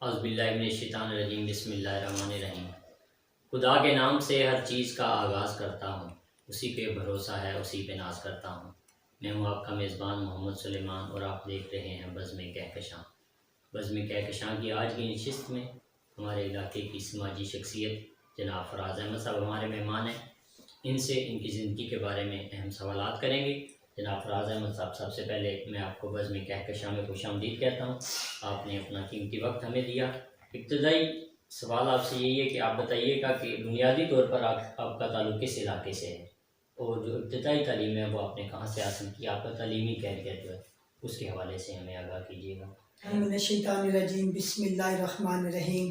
اعوذ باللہ من الشیطان الرجیم، بسم اللہ الرحمن الرحیم۔ خدا کے نام سے ہر چیز کا آغاز کرتا ہوں، اسی پہ بھروسہ ہے، اسی پہ ناز کرتا ہوں۔ میں ہوں آپ کا میزبان محمد سلیمان اور آپ دیکھ رہے ہیں بزم کہکشاں۔ بزم کہکشاں کی آج کی نشست میں ہمارے علاقے کی سماجی شخصیت جناب فراز احمد صاحب ہمارے مہمان ہیں۔ ان سے ان کی زندگی کے بارے میں اہم سوالات کریں گے۔ جناب فراز احمد صاحب، سب سے پہلے میں آپ کو بزم کہکشاں میں خوش آمدید کہتا ہوں۔ آپ نے اپنا قیمتی وقت ہمیں دیا۔ ابتدائی سوال آپ سے یہی ہے کہ آپ بتائیے گا کہ بنیادی طور پر آپ کا تعلق کس علاقے سے ہے، اور جو ابتدائی تعلیم ہے وہ آپ نے کہاں سے حاصل کی، آپ کا تعلیمی کیریئر جو ہے اس کے حوالے سے ہمیں آگاہ کیجیے گا۔ من الشیطان الرجیم، بسم اللہ الرحمن الرحیم۔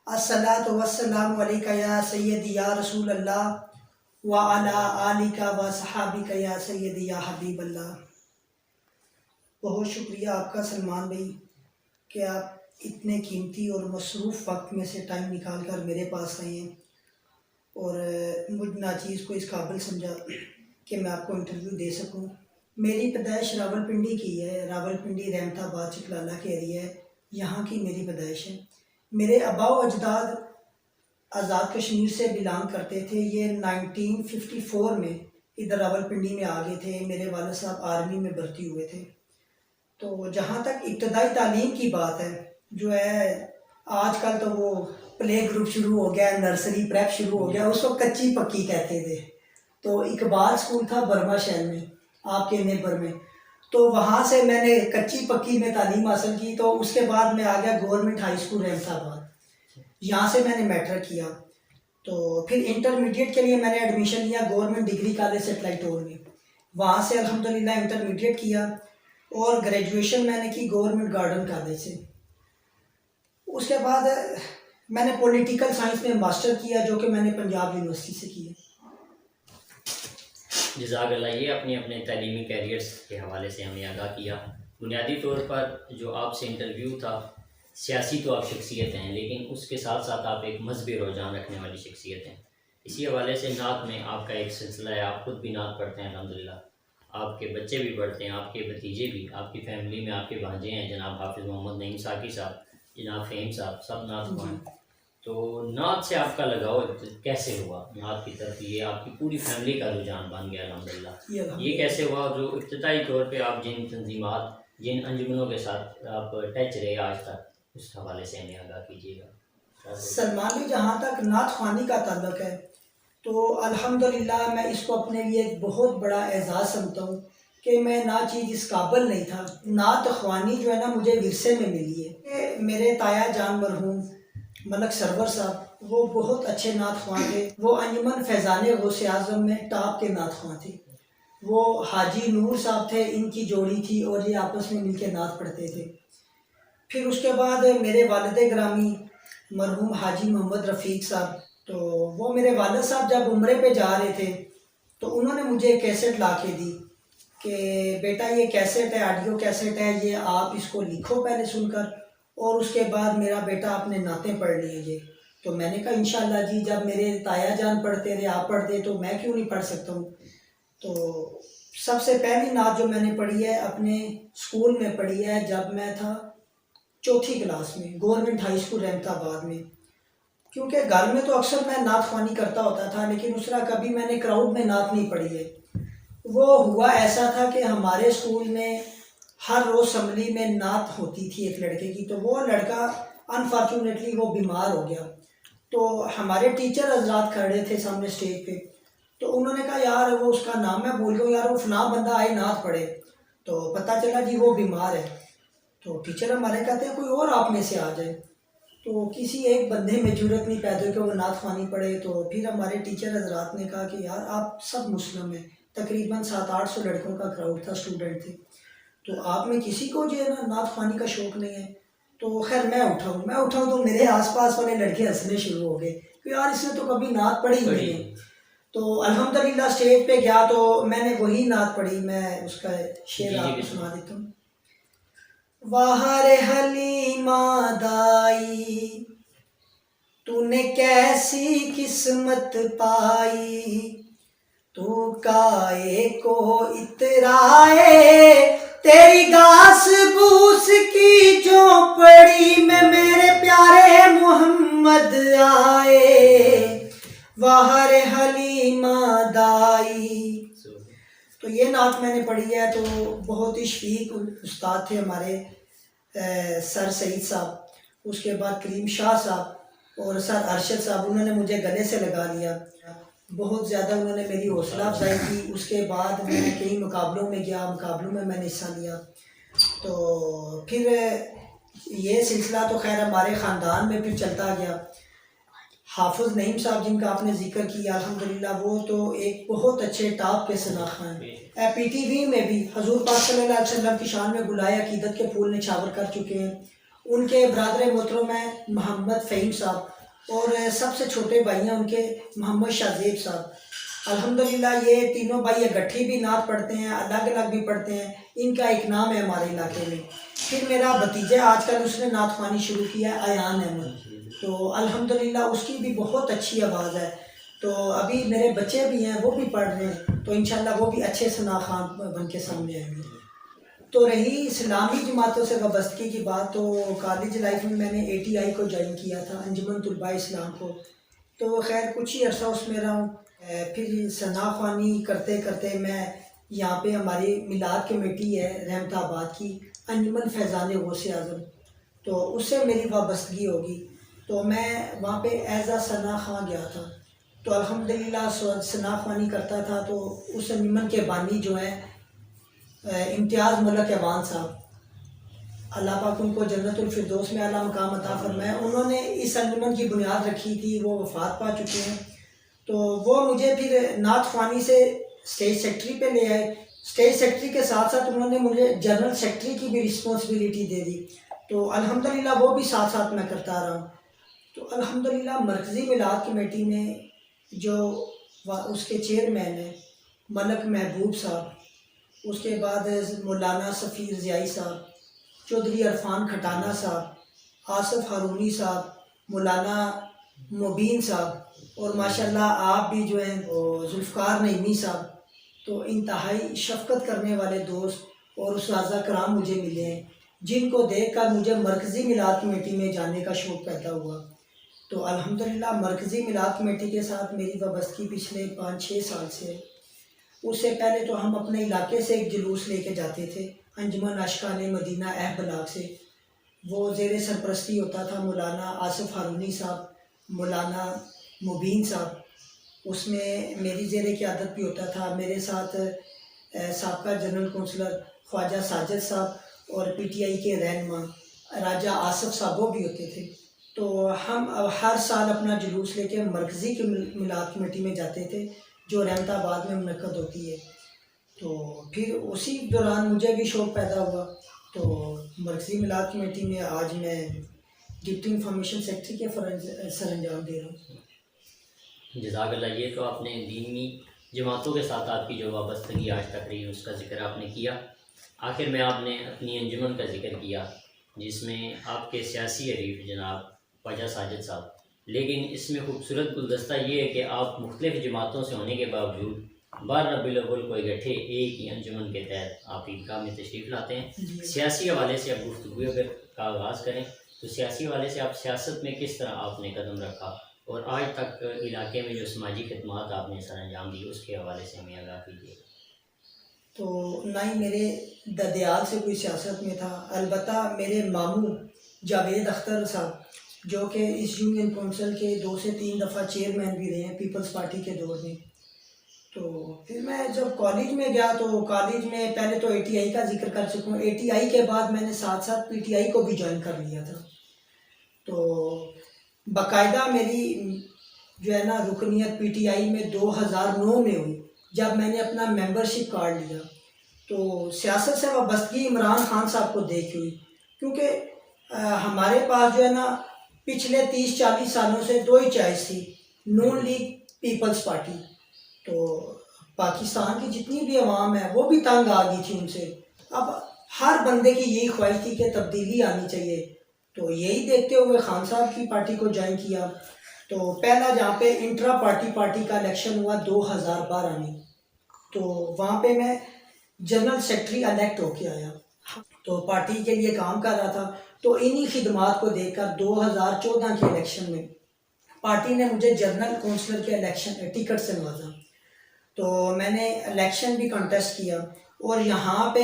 الصلاۃ والسلام علیک یا سیدی یا رسول اللہ وعلی آلک و صحابک یا سیدی یا حبیب اللہ۔ بہت شکریہ آپ کا سلمان بھائی کہ آپ اتنے قیمتی اور مصروف وقت میں سے ٹائم نکال کر میرے پاس آئے ہیں اور مجھ ناچیز کو اس قابل سمجھا کہ میں آپ کو انٹرویو دے سکوں۔ میری پیدائش راول پنڈی کی ہے، راول پنڈی رحمت آباد چکلالہ کے ایریا ہے، یہاں کی میری پیدائش ہے۔ میرے آبا و اجداد آزاد کشمیر سے بلانگ کرتے تھے۔ یہ 1954 میں ادھر راول پنڈی میں آ گئے تھے۔ میرے والد صاحب آرمی میں بھرتی ہوئے تھے۔ تو جہاں تک ابتدائی تعلیم کی بات ہے، جو ہے آج کل تو وہ پلے گروپ شروع ہو گیا، نرسری پریپ شروع ہو گیا، اس کو کچی پکی کہتے تھے۔ تو اقبال اسکول تھا برما شہر میں، آپ کے نیبر میں، تو وہاں سے میں نے کچی پکی میں تعلیم حاصل کی۔ تو اس کے بعد میں آ گیا گورنمنٹ ہائی اسکول رحمت آباد، یہاں سے میں نے میٹرک کیا۔ تو پھر انٹرمیڈیٹ کے لیے میں نے ایڈمیشن لیا government degree college satellite tour میں، وہاں سے الحمدللہ انٹرمیڈیٹ کیا اور گریجویشن میں نے کی گورنمنٹ گارڈن کالج سے۔ اس کے بعد میں نے پولیٹیکل سائنس میں ماسٹر کیا، جو کہ میں نے پنجاب یونیورسٹی سے کیا۔ جزاک اللہ، یہ اپنے تعلیمی کیریئرز کے حوالے سے ہمیں آگاہ کیا۔ بنیادی طور پر جو آپ سے انٹرویو تھا، سیاسی تو آپ شخصیت ہیں، لیکن اس کے ساتھ ساتھ آپ ایک مذہبی رجحان رکھنے والی شخصیت ہیں۔ اسی حوالے سے نعت میں آپ کا ایک سلسلہ ہے، آپ خود بھی نعت پڑھتے ہیں الحمدللہ، آپ کے بچے بھی پڑھتے ہیں، آپ کے بھتیجے بھی، آپ کی فیملی میں آپ کے بھانجے ہیں جناب حافظ محمد نعیم ساقی صاحب، جناب فہیم صاحب، سب نعت خوان۔ تو نعت سے آپ کا لگاؤ کیسے ہوا؟ نعت کی طرف یہ آپ کی پوری فیملی کا رجحان بن گیا الحمدللہ، یہ کیسے ہوا؟ جو ابتدائی طور پہ آپ جن تنظیمات، جن انجمنوں کے ساتھ آپ ٹچ رہے آج تک، اس حوالے سے ہمیں آگاہ کیجیے گا۔ سلمان بھی، جہاں تک نعت خوانی کا تعلق ہے تو الحمدللہ میں اس کو اپنے لیے ایک بہت بڑا اعزاز سمجھتا ہوں کہ میں نہ چیز اس قابل نہیں تھا۔ نعت خوانی جو ہے نا مجھے ورثے میں ملی ہے۔ میرے تایا جان مرحوم ملک سرور صاحب، وہ بہت اچھے نعت خواں تھے۔ وہ انجمن فیضان غوث اعظم میں ٹاپ کے نعت خواں تھے۔ وہ حاجی نور صاحب تھے، ان کی جوڑی تھی اور یہ آپس میں مل کے نعت پڑھتے تھے۔ پھر اس کے بعد میرے والد گرامی مرحوم حاجی محمد رفیق صاحب، تو وہ میرے والد صاحب جب عمرے پہ جا رہے تھے تو انہوں نے مجھے کیسٹ لا کے دی کہ بیٹا یہ کیسٹ ہے، آڈیو کیسٹ ہے، یہ آپ اس کو لکھو پہلے سن کر، اور اس کے بعد میرا بیٹا اپنے نعتیں پڑھ لیجیے۔ تو میں نے کہا انشاءاللہ جی، جب میرے تایا جان پڑھتے رہے، آپ پڑھتے تو میں کیوں نہیں پڑھ سکتا ہوں۔ تو سب سے پہلی نعت جو میں نے پڑھی ہے اپنے اسکول میں پڑھی ہے، جب میں تھا چوتھی کلاس میں، گورنمنٹ ہائی اسکول رحمت آباد میں۔ کیونکہ گھر میں تو اکثر میں نعت خوانی کرتا ہوتا تھا، لیکن اس طرح کبھی میں نے کراؤڈ میں نعت نہیں پڑھی ہے۔ وہ ہوا ایسا تھا کہ ہمارے اسکول میں ہر روز اسمبلی میں نعت ہوتی تھی ایک لڑکے کی، تو وہ لڑکا انفارچونیٹلی وہ بیمار ہو گیا۔ تو ہمارے ٹیچر حضرات کھڑے تھے سامنے اسٹیج پہ، تو انہوں نے کہا یار وہ اس کا نام میں بھول گیا، یار وہ فلاں بندہ آئے نعت پڑھے۔ تو پتہ چلا جی وہ بیمار ہے۔ تو ٹیچر ہمارے کہتے ہیں کوئی اور آپ میں سے آ جائے۔ تو کسی ایک بندے میں جرت نہیں پیدا ہوئی کہ وہ نعت خوانی پڑھے۔ تو پھر ہمارے ٹیچر حضرات نے کہا کہ یار آپ سب مسلم ہیں، تقریباً 700-800 لڑکوں کا کراؤڈ تھا، اسٹوڈنٹ تھے، تو آپ میں کسی کو جو ہے نا نعت خوانی کا شوق نہیں ہے۔ تو خیر میں اٹھاؤں تو میرے آس پاس والے لڑکے ہنسنے شروع ہو گئے کہ یار اس نے تو کبھی نعت پڑھی ہی نہیں ہے۔ تو الحمدللہ اسٹیج پہ گیا تو میں نے وہی نعت پڑھی، میں اس کا شعر آپ کو سنا دیتا ہوں۔ واہ رے حلیمہ دائی، تو نے کیسی قسمت پائی، تو کائے کو اترائے تیری گھاس بھوس کی جو پڑی میں، میرے پیارے تو یہ نعت میں نے پڑھی ہے، تو بہت ہی شفیق استاد تھے ہمارے سر سعید صاحب، اس کے بعد کریم شاہ صاحب اور سر ارشد صاحب، انہوں نے مجھے گلے سے لگا لیا، بہت زیادہ انہوں نے میری حوصلہ افزائی کی۔ اس کے بعد میں کئی مقابلوں میں گیا، مقابلوں میں نے حصہ لیا۔ تو پھر یہ سلسلہ تو خیر ہمارے خاندان میں پھر چلتا گیا۔ حافظ نعیم صاحب جن کا آپ نے ذکر کیا، الحمدللہ وہ تو ایک بہت اچھے ٹاپ کے شناخواں ہیں۔ پی ٹی وی میں بھی حضور پاک صلی اللہ علیہ وسلم کی شان میں گلائے عقیدت کے پھول نچھاور کر چکے ہیں۔ ان کے برادر محترم ہیں محمد فہیم صاحب، اور سب سے چھوٹے بھائی ہیں ان کے محمد شاہزیب صاحب۔ الحمدللہ یہ تینوں بھائی اکٹھی بھی نعت پڑھتے ہیں، الگ الگ بھی پڑھتے ہیں، ان کا ایک نام ہے ہمارے علاقے میں۔ پھر میرا بھتیجا آج کل اس نے نعت خوانی شروع کیا ہے، ایان احمد، تو الحمدللہ اس کی بھی بہت اچھی آواز ہے۔ تو ابھی میرے بچے بھی ہیں، وہ بھی پڑھ رہے ہیں، تو انشاءاللہ وہ بھی اچھے ثنا خواں بن کے سامنے آئیں گے۔ تو رہی اسلامی جماعتوں سے وابستگی کی بات، تو کالج لائف میں نے ATI کو جوائن کیا تھا، انجمن طلباء اسلام کو، تو خیر کچھ ہی عرصہ اس میں رہا ہوں۔ پھر ثنا خوانی کرتے کرتے میں یہاں پہ ہماری میلاد کمیٹی ہے رحمت آباد کی، انجمن فیضان غوث اعظم، تو اس سے میری وابستگی ہوگی، تو میں وہاں پہ ایز اے ثنا خواں گیا تھا۔ تو الحمدللہ ثنا خوانی کرتا تھا، تو اس انجمن کے بانی جو ہیں امتیاز ملک ایوان صاحب، اللہ پاک ان کو جنت الفردوس میں اعلیٰ مقام عطا فرمائے، انہوں نے اس انجمن کی بنیاد رکھی تھی، وہ وفات پا چکے ہیں۔ تو وہ مجھے پھر نعت خوانی سے اسٹیج سیکٹری پہ لے آئے، اسٹیج سیکٹری کے ساتھ ساتھ انہوں نے مجھے جنرل سیکٹری کی بھی رسپانسبلٹی دے دی، تو الحمدللہ وہ بھی ساتھ ساتھ میں کرتا رہا ہوں۔ تو الحمدللہ مرکزی میلاد کمیٹی میں جو اس کے چیئرمین ہیں ملک محبوب صاحب، اس کے بعد مولانا سفیر ضیائی صاحب، چودھری عرفان کھٹانہ صاحب، آصف ہارونی صاحب، مولانا مبین صاحب، اور ماشاءاللہ آپ بھی جو ہیں ذوالفقار نعیمی صاحب، تو انتہائی شفقت کرنے والے دوست اور اساتذہ کرام مجھے ملے ہیں، جن کو دیکھ کر مجھے مرکزی میلاد کمیٹی میں جانے کا شوق پیدا ہوا۔ تو الحمدللہ مرکزی میلاد کمیٹی کے ساتھ میری وابستگی پچھلے 5-6 سال سے ہے۔ اس سے پہلے تو ہم اپنے علاقے سے ایک جلوس لے کے جاتے تھے، انجمن عاشقان مدینہ بلاغ سے، وہ زیر سرپرستی ہوتا تھا مولانا آصف ہارونی صاحب، مولانا مبین صاحب، اس میں میری زیر قیادت بھی ہوتا تھا، میرے ساتھ سابقہ جنرل کونسلر خواجہ ساجد صاحب اور PTI کے رہنما راجہ آصف صاحب وہ بھی ہوتے تھے۔ تو ہم ہر سال اپنا جلوس لے کے مرکزی کی میلاد کمیٹی میں جاتے تھے، جو رحمت آباد میں منعقد ہوتی ہے۔ تو پھر اسی دوران مجھے بھی شوق پیدا ہوا، تو مرکزی میلاد کمیٹی میں آج میں ڈپٹی انفارمیشن سیکرٹری کے سر انجام دے رہا ہوں۔ جزاک اللہ۔ یہ تو آپ نے دینی جماعتوں کے ساتھ آپ کی جو وابستگی آج تک رہی اس کا ذکر آپ نے کیا۔ آخر میں آپ نے اپنی انجمن کا ذکر کیا جس میں آپ کے سیاسی حریف جناب خواجہ ساجد صاحب، لیکن اس میں خوبصورت گلدستہ یہ ہے کہ آپ مختلف جماعتوں سے ہونے کے باوجود 12 ربیع الاول کو اکٹھے ایک ہی انجمن کے تحت آپ عیدگاہ میں تشریف لاتے ہیں۔ سیاسی حوالے سے آپ گفتگو اگر کا آغاز کریں تو سیاسی حوالے سے آپ سیاست میں کس طرح آپ نے قدم رکھا، اور آج تک علاقے میں جو سماجی خدمات آپ نے سر انجام دی اس کے حوالے سے ہمیں آگاہ کیجیے۔ تو نہ ہی میرے ددیال سے کوئی سیاست میں تھا، البتہ میرے ماموں جاوید اختر صاحب جو کہ اس یونین کونسل کے 2 سے 3 دفعہ چیئرمین بھی رہے ہیں پیپلز پارٹی کے دور میں۔ تو پھر میں جب کالج میں گیا تو کالج میں پہلے تو ATI کا ذکر کر چکا ہوں، ATI کے بعد میں نے ساتھ ساتھ PTI کو بھی جوائن کر لیا تھا۔ تو باقاعدہ میری جو ہے نا رکنیت PTI میں 2009 میں ہوئی، جب میں نے اپنا ممبرشپ کارڈ لیا۔ تو سیاست سے وابستگی عمران خان صاحب کو دیکھ ہوئی، کیونکہ ہمارے پاس جو ہے نا پچھلے 30-40 سالوں سے 2 ہی چوائس تھی، نون لیگ، پیپلز پارٹی۔ تو پاکستان کی جتنی بھی عوام ہے وہ بھی تنگ آ گئی تھی ان سے، اب ہر بندے کی یہی خواہش تھی کہ تبدیلی آنی چاہیے، تو یہی دیکھتے ہوئے خان صاحب کی پارٹی کو جوائن کیا۔ تو پہلا جہاں پہ انٹرا پارٹی کا الیکشن ہوا 2012 میں، تو وہاں پہ میں جنرل سیکرٹری الیکٹ ہو کے آیا، تو پارٹی کے لیے کام کر رہا تھا۔ تو انہی خدمات کو دیکھ کر 2014 کے الیکشن میں پارٹی نے مجھے جنرل کونسلر کے الیکشن ٹکٹ سے نوازا۔ تو میں نے الیکشن بھی کنٹیسٹ کیا، اور یہاں پہ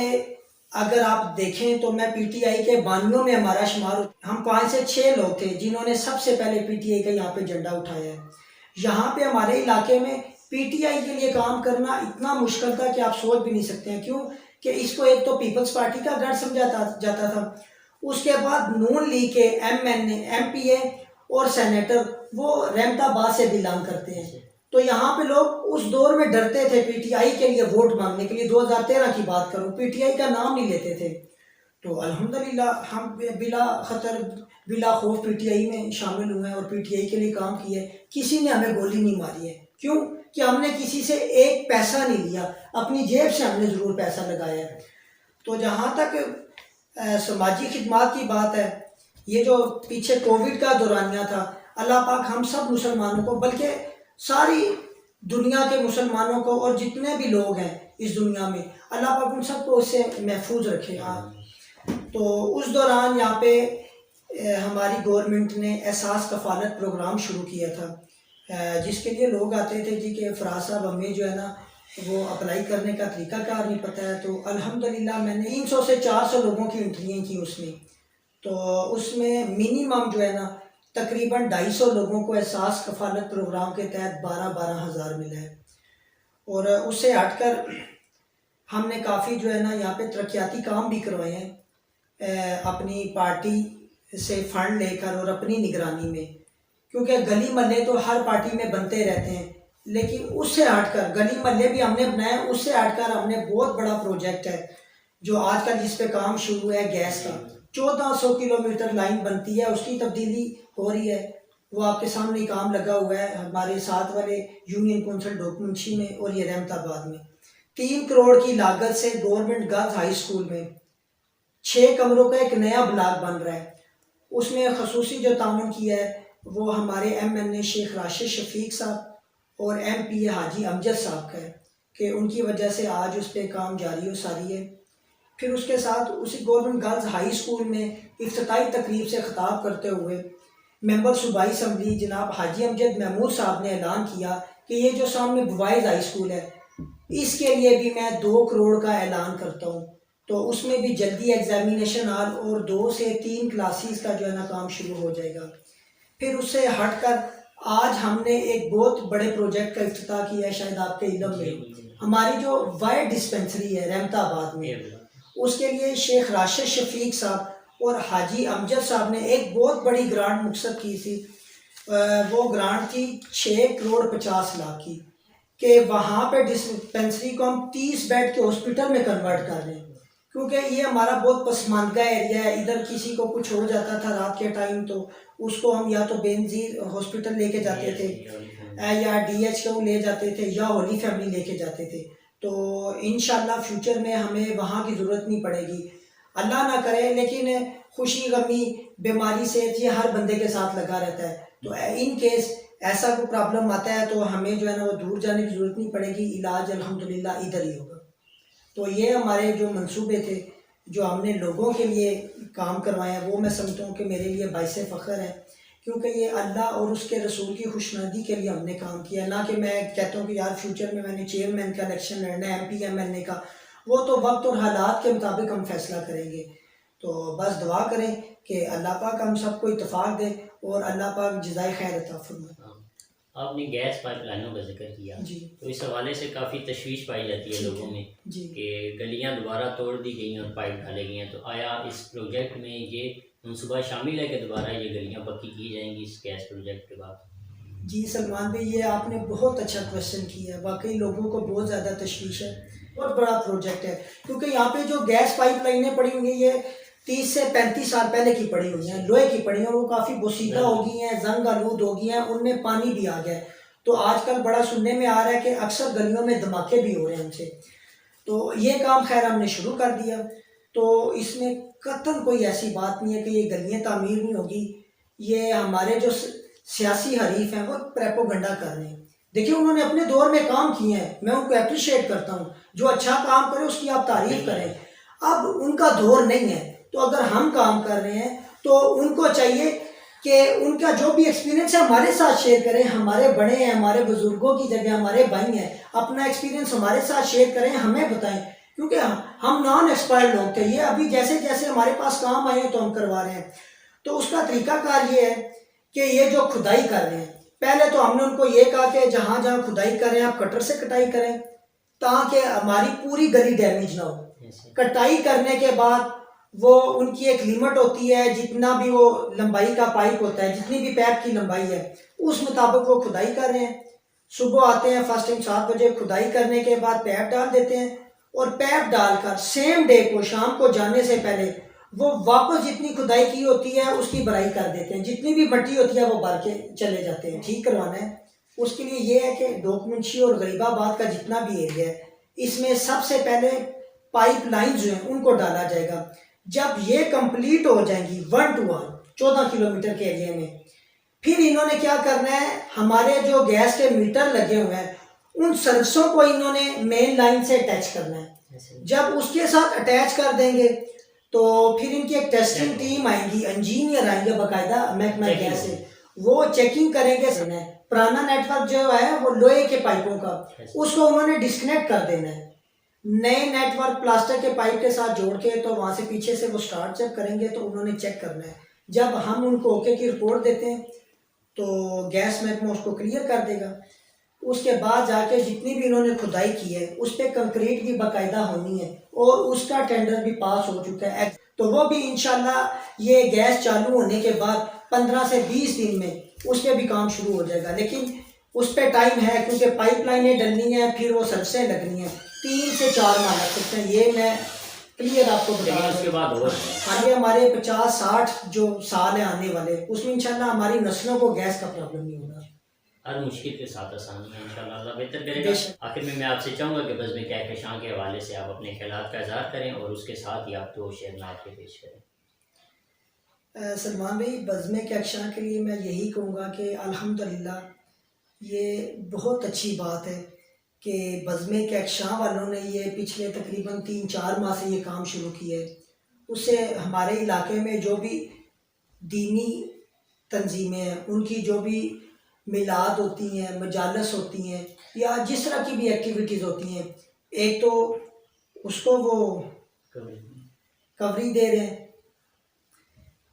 اگر آپ دیکھیں تو میں پی ٹی آئی کے بانیوں میں ہمارا شمار، ہم 5 سے 6 لوگ تھے جنہوں نے سب سے پہلے پی ٹی آئی کا یہاں پہ جھنڈا اٹھایا ہے۔ یہاں پہ ہمارے علاقے میں پی ٹی آئی کے لیے کام کرنا اتنا مشکل تھا کہ آپ سوچ بھی نہیں سکتے ہیں، کیوں کہ اس کو ایک تو پیپلز پارٹی کا گڑھ سمجھا جاتا تھا، اس کے بعد نون لیگ کے ایم پی اے اور سینیٹر وہ رحمت آباد سے بلانگ کرتے ہیں، تو یہاں پہ لوگ اس دور میں ڈرتے تھے پی ٹی آئی کے لیے ووٹ مانگنے کے لیے۔ 2013 کی بات کروں، پی ٹی آئی کا نام نہیں لیتے تھے، تو الحمدللہ ہم بلا خطر بلا خوف پی ٹی آئی میں شامل ہوئے ہیں اور پی ٹی آئی کے لیے کام کیے۔ کسی نے ہمیں گولی نہیں ماری ہے، کیوں کہ ہم نے کسی سے ایک پیسہ نہیں لیا، اپنی جیب سے ہم نے ضرور پیسہ لگایا ہے۔ تو جہاں تک سماجی خدمات کی بات ہے، یہ جو پیچھے کووڈ کا دورانیہ تھا، اللہ پاک ہم سب مسلمانوں کو، بلکہ ساری دنیا کے مسلمانوں کو اور جتنے بھی لوگ ہیں اس دنیا میں، اللہ پاک ان سب کو اس سے محفوظ رکھے گا۔ تو اس دوران یہاں پہ ہماری گورنمنٹ نے احساس کفالت پروگرام شروع کیا تھا، جس کے لیے لوگ آتے تھے جی کہ فراز صاحب ہمیں جو ہے نا وہ اپلائی کرنے کا طریقہ کار نہیں پتہ ہے، تو الحمدللہ میں نے 300 سے 400 لوگوں کی انٹریاں کی اس میں، تو اس میں منیمم جو ہے نا تقریباً 250 لوگوں کو احساس کفالت پروگرام کے تحت 12 ہزار ملا ہے۔ اور اس سے ہٹ کر ہم نے کافی جو ہے نا یہاں پہ ترقیاتی کام بھی کروائے ہیں اپنی پارٹی سے فنڈ لے کر اور اپنی نگرانی میں، کیونکہ گلی محلے تو ہر پارٹی میں بنتے رہتے ہیں، لیکن اس سے ہٹ کر گلی محلے بھی ہم نے بنائے، اس سے ہٹ کر ہم نے بہت بڑا پروجیکٹ ہے جو آج کل جس پہ کام شروع ہے گیس کا، 1400 کلومیٹر لائن بنتی ہے، اس کی تبدیلی ہو رہی ہے، وہ آپ کے سامنے ہی کام لگا ہوا ہے ہمارے ساتھ والے یونین کونسل ڈوکمنچی میں اور یہ رحمت آباد میں۔ 3 کروڑ کی لاگت سے گورنمنٹ گرلز ہائی اسکول میں 6 کمروں کا ایک نیا بلاک بن رہا ہے، اس میں خصوصی جو تعاون کیا ہے وہ ہمارے ایم این اے شیخ راشد شفیق صاحب اور ایم پی اے حاجی امجد صاحب کا ہے، کہ ان کی وجہ سے آج اس پہ کام جاری و ساری ہے۔ پھر اس کے ساتھ اسی گورنمنٹ گرلز ہائی اسکول میں افتتاحی تقریب سے خطاب کرتے ہوئے ممبر صوبائی اسمبلی جناب حاجی امجد محمود صاحب نے اعلان کیا کہ یہ جو سامنے بوائز ہائی اسکول ہے اس کے لیے بھی میں 2 کروڑ کا اعلان کرتا ہوں، تو اس میں بھی جلدی ایگزامینیشن ہال اور 2 سے 3 کلاسز کا جو ہے نا کام شروع ہو جائے گا۔ پھر اس سے ہٹ کر آج ہم نے ایک بہت بڑے پروجیکٹ کا افتتاح کیا ہے، شاید آپ کے علم میں ہماری جو وائر ڈسپنسری ہے رحمت آباد میں، اس کے لیے شیخ راشد شفیق صاحب اور حاجی امجد صاحب نے ایک بہت بڑی گرانٹ مقصد کی تھی، وہ گرانٹ تھی 6 کروڑ 50 لاکھ کی، کہ وہاں پہ ڈسپنسری کو ہم 30 بیڈ کے ہاسپٹل میں کنورٹ کر رہے ہیں، کیونکہ یہ ہمارا بہت پسماندہ ایریا ہے، ادھر کسی کو کچھ ہو جاتا تھا رات کے ٹائم تو اس کو ہم یا تو بے نظیر ہاسپٹل لے کے جاتے تھے یا ڈی ایچ کو لے جاتے تھے یا ہولی فیملی لے کے جاتے تھے، تو انشاءاللہ فیوچر میں ہمیں وہاں کی ضرورت نہیں پڑے گی، اللہ نہ کرے، لیکن خوشی غمی بیماری سے یہ ہر بندے کے ساتھ لگا رہتا ہے، تو ان کیس ایسا کوئی پرابلم آتا ہے تو ہمیں جو ہے نا وہ دور جانے کی ضرورت نہیں پڑے گی، علاج الحمدللہ ادھر ہی ہوگا۔ تو یہ ہمارے جو منصوبے تھے جو ہم نے لوگوں کے لیے کام کروائے ہیں، وہ میں سمجھتا ہوں کہ میرے لیے باعث فخر ہے، کیونکہ یہ اللہ اور اس کے رسول کی خوشنودی کے لیے ہم نے کام کیا، نہ کہ میں کہتا ہوں کہ یار فیوچر میں نے چیئرمین کا الیکشن لڑنا ہے، M P M L A کا، وہ تو وقت اور حالات کے مطابق ہم فیصلہ کریں گے۔ تو بس دعا کریں کہ اللہ پاک ہم سب کو اتفاق دے اور اللہ پاک جزائے خیر عطا فرمائے۔ آپ نے گیس پائپ لائنوں کا ذکر کیا، جی تو اس حوالے سے کافی تشویش پائی جاتی ہے لوگوں میں جی کہ گلیاں دوبارہ توڑ دی گئی ہیں اور پائپ ڈالے گئے ہیں، تو آیا اس پروجیکٹ میں یہ منصوبہ شامل ہے کہ دوبارہ یہ گلیاں پکی کی جائیں گی اس گیس پروجیکٹ کے بعد؟ جی سلمان بھائی، یہ آپ نے بہت اچھا کویشچن کیا ہے، واقعی لوگوں کو بہت زیادہ تشویش ہے، بہت بڑا پروجیکٹ ہے، کیونکہ یہاں پہ جو گیس پائپ لائنیں پڑی ہوئی ہیں یہ 30 سے 35 سال پہلے کی پڑی ہوئی ہیں، لوہے کی پڑی ہیں، اور وہ کافی بوسیدہ ہو گئی ہیں، زنگ آلود ہو گئی ہیں، ان میں پانی بھی آ گیا ہے، تو آج کل بڑا سننے میں آ رہا ہے کہ اکثر گلیوں میں دھماکے بھی ہو رہے ہیں ان سے، تو یہ کام خیر ہم نے شروع کر دیا، تو اس میں قطعاً کوئی ایسی بات نہیں ہے کہ یہ گلیاں تعمیر نہیں ہوگی، یہ ہمارے جو سیاسی حریف ہیں وہ پریپوگنڈا کر رہے ہیں، دیکھیے انہوں نے اپنے دور میں کام کیے ہیں، میں ان کو اپریشیٹ کرتا ہوں، جو اچھا کام کرے اس کی آپ تعریف کریں، اب ان کا دور نہیں ہے، تو اگر ہم کام کر رہے ہیں تو ان کو چاہیے کہ ان کا جو بھی ایکسپیرینس ہے ہمارے ساتھ شیئر کریں. ہمارے بڑے ہیں, ہمارے بزرگوں کی جگہ ہمارے بھائی ہیں, اپنا ایکسپیرینس ہمارے ساتھ شیئر کریں, ہمیں بتائیں, کیونکہ ہم نان ایکسپائرڈ لوگ تھے. یہ ابھی جیسے جیسے ہمارے پاس کام آئے ہیں تو ہم کروا رہے ہیں. تو اس کا طریقہ کار یہ ہے کہ یہ جو کھدائی کر رہے ہیں, پہلے تو ہم نے ان کو یہ کہا کہ جہاں جہاں کھدائی کر رہے ہیں آپ کٹر سے کٹائی کریں تاکہ ہماری پوری گلی ڈیمیج نہ ہو. کٹائی کرنے کے بعد وہ ان کی ایک لیمٹ ہوتی ہے, جتنا بھی وہ لمبائی کا پائپ ہوتا ہے, جتنی بھی پیپ کی لمبائی ہے اس مطابق وہ کھدائی کر رہے ہیں. صبح آتے ہیں فرسٹ ٹائم 7 بجے, کھدائی کرنے کے بعد پیپ ڈال دیتے ہیں, اور پیپ ڈال کر سیم ڈے کو شام کو جانے سے پہلے وہ واپس جتنی کھدائی کی ہوتی ہے اس کی بھرائی کر دیتے ہیں. جتنی بھی مٹی ہوتی ہے وہ بھر کے چلے جاتے ہیں. ٹھیک کروانا ہے اس کے لیے یہ ہے کہ ڈوکمنشی اور غریب آباد کا جتنا بھی ایریا ہے اس میں سب سے پہلے پائپ لائن جو ہیں ان کو ڈالا جائے گا. جب یہ کمپلیٹ ہو جائیں گی 1 to 1 14 کلومیٹر کے ایریا میں, پھر انہوں نے کیا کرنا ہے, ہمارے جو گیس کے میٹر لگے ہوئے ہیں ان سروسوں کو انہوں نے مین لائن سے اٹیچ کرنا ہے. جب اس کے ساتھ اٹیچ کر دیں گے تو پھر ان کی ایک ٹیسٹنگ ٹیم آئیں گی, انجینئر آئیں گے باقاعدہ محکمہ گیس سے, وہ چیکنگ کریں گے. پرانا نیٹ ورک جو ہے وہ لوہے کے پائپوں کا, اس کو انہوں نے ڈسکنیکٹ کر دینا ہے. نئے نیٹ ورک پلاسٹر کے پائپ کے ساتھ جوڑ کے تو وہاں سے پیچھے سے وہ سٹارٹ جب کریں گے تو انہوں نے چیک کرنا ہے. جب ہم ان کو اوکے کی رپورٹ دیتے ہیں تو گیس محکمہ اس کو کلیئر کر دے گا. اس کے بعد جا کے جتنی بھی انہوں نے کھدائی کی ہے اس پہ کنکریٹ بھی باقاعدہ ہونی ہے, اور اس کا ٹینڈر بھی پاس ہو چکا ہے. تو وہ بھی انشاءاللہ یہ گیس چالو ہونے کے بعد 15 سے 20 دن میں اس پہ بھی کام شروع ہو جائے گا. لیکن اس پہ ٹائم ہے کیونکہ پائپ لائنیں ڈلنی ہیں, پھر وہ سرسیں لگنی ہیں, 3 سے 4 ماہ لگ سکتے ہیں. یہ میں کلیئر آپ کو بتا رہا ہوں. اس کے بعد اور آگے ہمارے 50-60 جو سال ہیں آنے والے, اس میں انشاءاللہ ہماری نسلوں کو گیس کا پرابلم نہیں ہوگا. ہر مشکل کے ساتھ آسانی ہے انشاءاللہ اللہ بہتر کرے گا. آخر میں آپ سے چاہوں گا کہ بزم کہکشاں کے حوالے سے آپ اپنے خیالات کا اظہار کریں اور اس کے ساتھ ہی آپ 2 شعر نعت کے پیش کریں. سلمان بھائی, بزم کہکشاں کے لیے میں یہی کہوں گا کہ الحمدللہ یہ بہت اچھی بات ہے کہ بزم کہکشاں والوں نے یہ پچھلے تقریباً 3-4 ماہ سے یہ کام شروع کیا ہے. اس سے ہمارے علاقے میں جو بھی دینی تنظیمیں ہیں ان کی جو بھی میلاد ہوتی ہیں, مجالس ہوتی ہیں, یا جس طرح کی بھی ایکٹیویٹیز ہوتی ہیں, ایک تو اس کو وہ کوری دے رہے ہیں,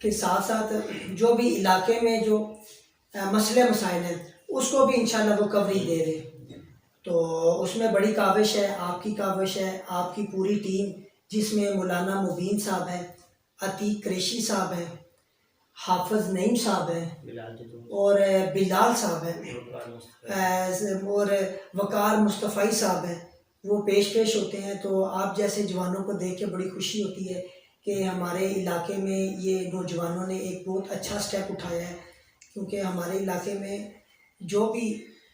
پھر ساتھ ساتھ جو بھی علاقے میں جو مسئلے مسائل ہیں اس کو بھی انشاءاللہ وہ کوری دے رہے ہیں. تو اس میں بڑی کاوش ہے, آپ کی کاوش ہے, آپ کی پوری ٹیم جس میں مولانا مبین صاحب ہیں, عتیق قریشی صاحب ہیں, حافظ نعیم صاحب ہیں, اور بلال صاحب ہیں, اور وقار مصطفی صاحب ہیں, وہ پیش ہوتے ہیں. تو آپ جیسے جوانوں کو دیکھ کے بڑی خوشی ہوتی ہے کہ ہمارے علاقے میں یہ نوجوانوں نے ایک بہت اچھا سٹیپ اٹھایا ہے, کیونکہ ہمارے علاقے میں جو بھی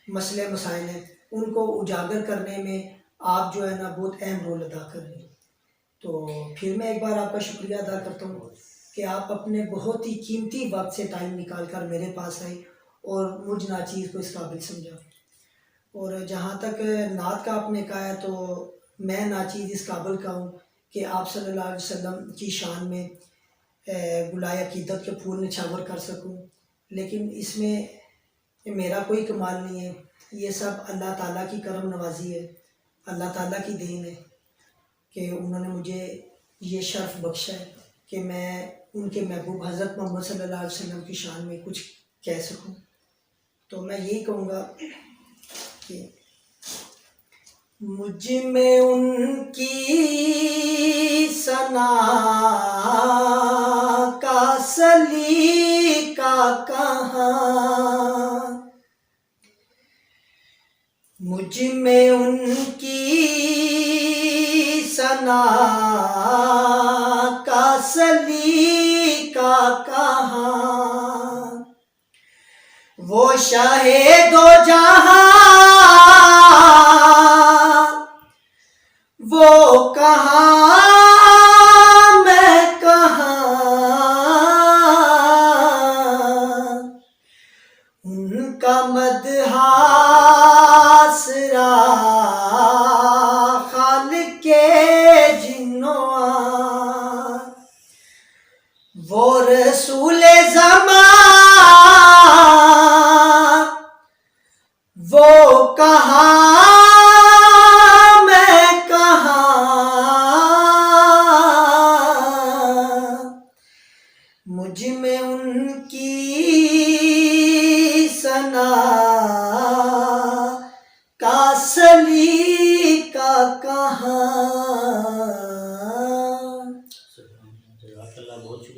مسئلے مسائل ہیں ان کو اجاگر کرنے میں آپ جو ہے نا بہت اہم رول ادا کر رہے ہیں. تو پھر میں ایک بار آپ کا شکریہ ادا کرتا ہوں کہ آپ اپنے بہت ہی قیمتی وقت سے ٹائم نکال کر میرے پاس آئے اور مجھ ناچیز کو اس قابل سمجھا. اور جہاں تک نعت کا آپ نے کہا ہے تو میں ناچیز اس قابل کا ہوں کہ آپ صلی اللہ علیہ وسلم کی شان میں گلائے عقیدت کے پھول نچھاور کر سکوں. لیکن اس میں میرا کوئی کمال نہیں ہے, یہ سب اللہ تعالیٰ کی کرم نوازی ہے, اللہ تعالیٰ کی دین ہے کہ انہوں نے مجھے یہ شرف بخشا ہے کہ میں ان کے محبوب حضرت محمد صلی اللہ علیہ وسلم کی شان میں کچھ کہہ سکوں. تو میں یہی کہوں گا کہ مجھ میں ان کی ثنا کا سلیقہ کہاں, مجھ میں ان کی ثنا کا سلیقہ کہاں, وہ شاہد و جہاں وہ کہاں میں کہاں, ان کا مدح آسرا خالق جنوں, وہ رسول زمان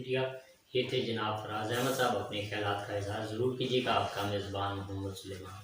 شکریہ. یہ تھے جناب فراز احمد صاحب. اپنے خیالات کا اظہار ضرور کیجیے گا. آپ کا میزبان محمد سلیمان.